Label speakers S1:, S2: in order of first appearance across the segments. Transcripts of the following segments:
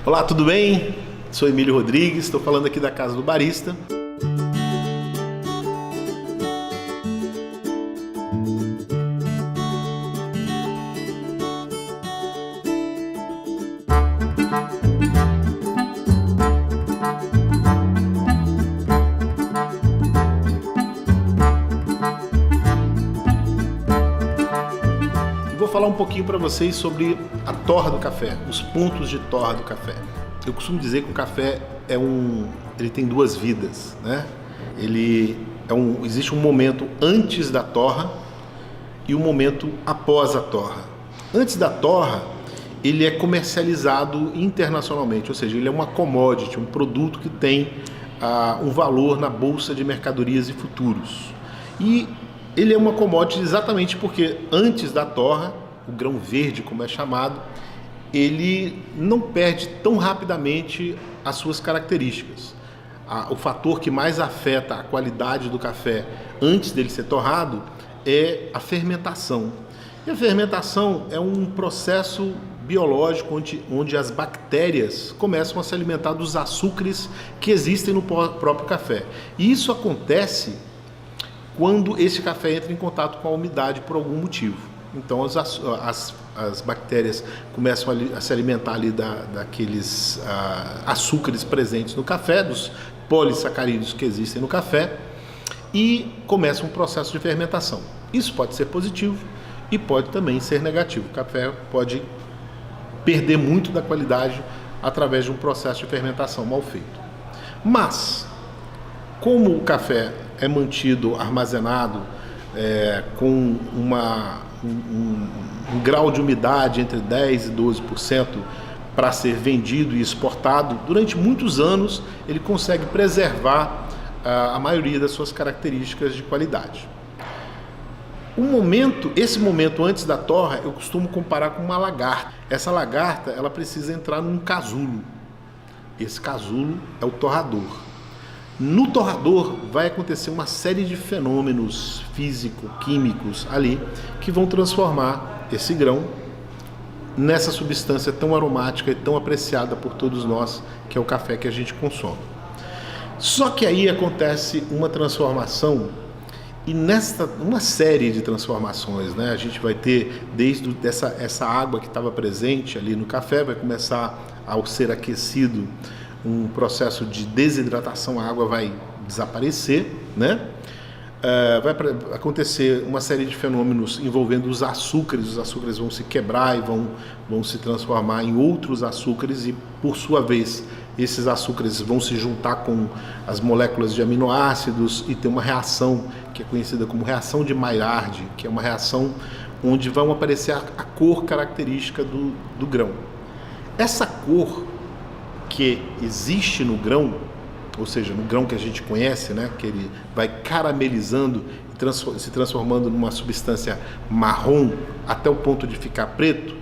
S1: Olá, tudo bem? Sou Emílio Rodrigues, estou falando aqui da Casa do Barista. Vou falar um pouquinho para vocês sobre a torra do café, os pontos de torra do café. Eu costumo dizer que o café ele tem duas vidas, né? Existe um momento antes da torra e um momento após a torra. Antes da torra, ele é comercializado internacionalmente, ou seja, ele é uma commodity, um produto que tem um valor na bolsa de mercadorias e futuros. E ele é uma commodity exatamente porque antes da torra, o grão verde, como é chamado, ele não perde tão rapidamente as suas características. O fator que mais afeta a qualidade do café antes dele ser torrado é a fermentação. E a fermentação é um processo biológico onde as bactérias começam a se alimentar dos açúcares que existem no próprio café. E isso acontece quando esse café entra em contato com a umidade por algum motivo. Então as bactérias começam a se alimentar ali daqueles açúcares presentes no café, dos polissacarídeos que existem no café, e começa um processo de fermentação. Isso pode ser positivo e pode também ser negativo. O café pode perder muito da qualidade através de um processo de fermentação mal feito. Mas, como o café é mantido armazenado com um grau de umidade entre 10% e 12% para ser vendido e exportado, durante muitos anos ele consegue preservar a maioria das suas características de qualidade. Esse momento antes da torra eu costumo comparar com uma lagarta. Essa lagarta ela precisa entrar num casulo. Esse casulo é o torrador. No torrador vai acontecer uma série de fenômenos físico-químicos ali que vão transformar esse grão nessa substância tão aromática e tão apreciada por todos nós, que é o café que a gente consome. Só que aí acontece uma transformação e uma série de transformações, né? A gente vai ter desde essa água que estava presente ali no café, vai começar ao ser aquecido um processo de desidratação, a água vai desaparecer, né? Vai acontecer uma série de fenômenos envolvendo os açúcares vão se quebrar e vão se transformar em outros açúcares e, por sua vez, esses açúcares vão se juntar com as moléculas de aminoácidos e ter uma reação que é conhecida como reação de Maillard, que é uma reação onde vão aparecer a cor característica do grão. Essa cor que existe no grão, ou seja, no grão que a gente conhece, né, que ele vai caramelizando e se transformando numa substância marrom até o ponto de ficar preto,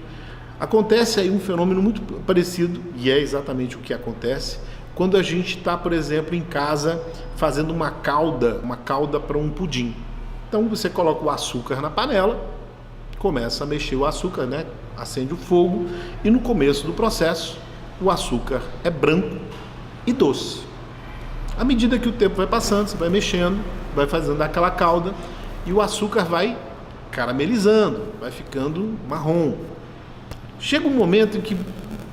S1: acontece aí um fenômeno muito parecido, e é exatamente o que acontece quando a gente está, por exemplo, em casa fazendo uma calda para um pudim. Então você coloca o açúcar na panela, começa a mexer o açúcar, né, acende o fogo, e no começo do processo o açúcar é branco e doce. À medida que o tempo vai passando, você vai mexendo, vai fazendo aquela calda e o açúcar vai caramelizando, vai ficando marrom. Chega um momento em que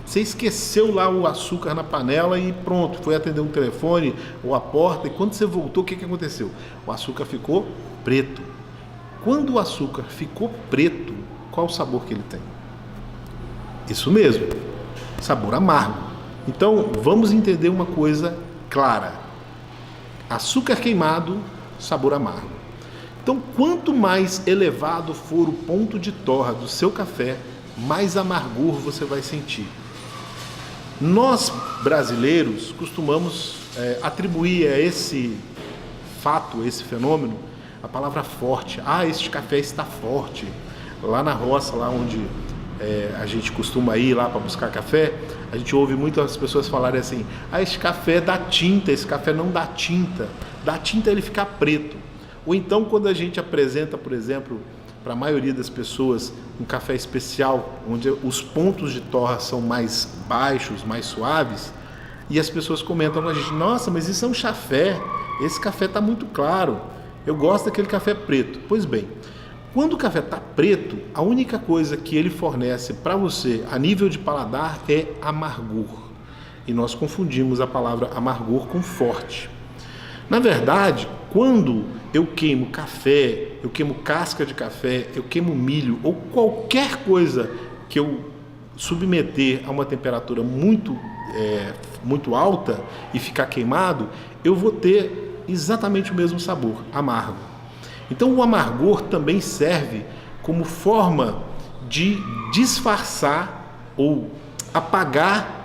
S1: você esqueceu lá o açúcar na panela e pronto, foi atender um telefone ou a porta, e quando você voltou, o que aconteceu? O açúcar ficou preto. Quando o açúcar ficou preto, qual o sabor que ele tem? Isso mesmo, sabor amargo. Então, vamos entender uma coisa clara. Açúcar queimado, sabor amargo. Então, quanto mais elevado for o ponto de torra do seu café, mais amargor você vai sentir. Nós, brasileiros, costumamos atribuir a esse fato, esse fenômeno, a palavra forte. Este café está forte. Lá na roça, lá onde a gente costuma ir lá para buscar café, a gente ouve muitas pessoas falarem assim: esse café dá tinta, esse café não dá tinta. Dá tinta ele ficar preto. Ou então, quando a gente apresenta, por exemplo, para a maioria das pessoas um café especial, onde os pontos de torra são mais baixos, mais suaves, e as pessoas comentam com a gente: nossa, mas isso é um chafé, esse café está muito claro, eu gosto daquele café preto. Pois bem, quando o café está preto, a única coisa que ele fornece para você a nível de paladar é amargor. E nós confundimos a palavra amargor com forte. Na verdade, quando eu queimo café, eu queimo casca de café, eu queimo milho ou qualquer coisa que eu submeter a uma temperatura muito alta e ficar queimado, eu vou ter exatamente o mesmo sabor, amargo. Então o amargor também serve como forma de disfarçar ou apagar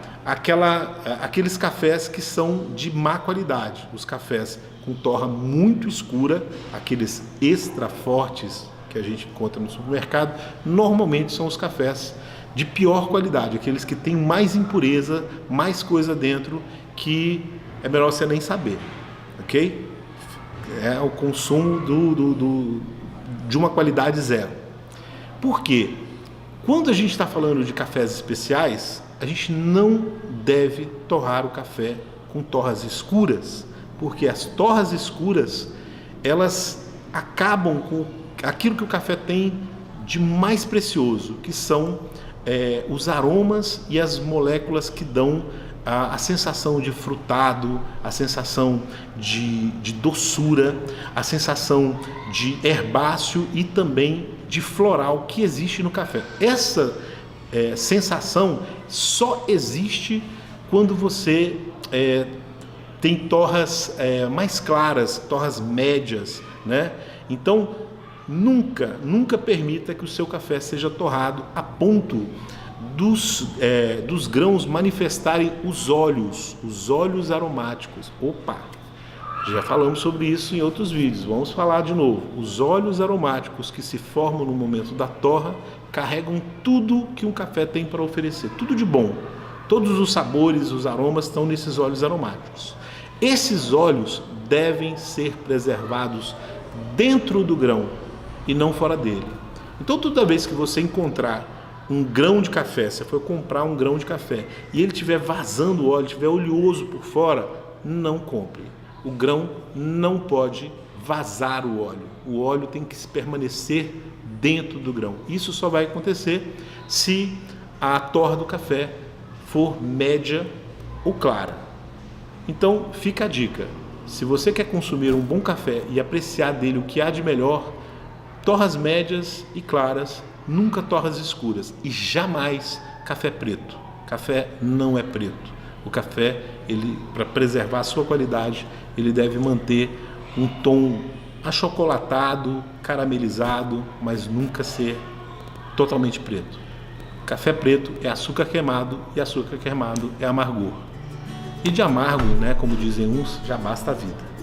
S1: aqueles cafés que são de má qualidade. Os cafés com torra muito escura, aqueles extra fortes que a gente encontra no supermercado, normalmente são os cafés de pior qualidade, aqueles que têm mais impureza, mais coisa dentro, que é melhor você nem saber, ok? É o consumo de uma qualidade zero. Por quê? Quando a gente está falando de cafés especiais, a gente não deve torrar o café com torras escuras, porque as torras escuras, elas acabam com aquilo que o café tem de mais precioso, que são os aromas e as moléculas que dão a sensação de frutado, a sensação de doçura, a sensação de herbáceo e também de floral que existe no café. Essa sensação só existe quando você tem torras mais claras, torras médias, né? Então, nunca permita que o seu café seja torrado a ponto dos grãos manifestarem os óleos aromáticos. Opa! Já falamos sobre isso em outros vídeos, vamos falar de novo. Os óleos aromáticos que se formam no momento da torra carregam tudo que um café tem para oferecer, tudo de bom. Todos os sabores, os aromas estão nesses óleos aromáticos. Esses óleos devem ser preservados dentro do grão e não fora dele. Então, toda vez que você encontrar um grão de café, você for comprar um grão de café e ele estiver vazando óleo, estiver oleoso por fora, não compre. O grão não pode vazar o óleo. O óleo tem que permanecer dentro do grão. Isso só vai acontecer se a torra do café for média ou clara. Então, fica a dica. Se você quer consumir um bom café e apreciar dele o que há de melhor, torras médias e claras, nunca torras escuras e jamais café preto. Café não é preto. O café, para preservar a sua qualidade, ele deve manter um tom achocolatado, caramelizado, mas nunca ser totalmente preto. Café preto é açúcar queimado e açúcar queimado é amargor. E de amargo, né, como dizem uns, já basta a vida.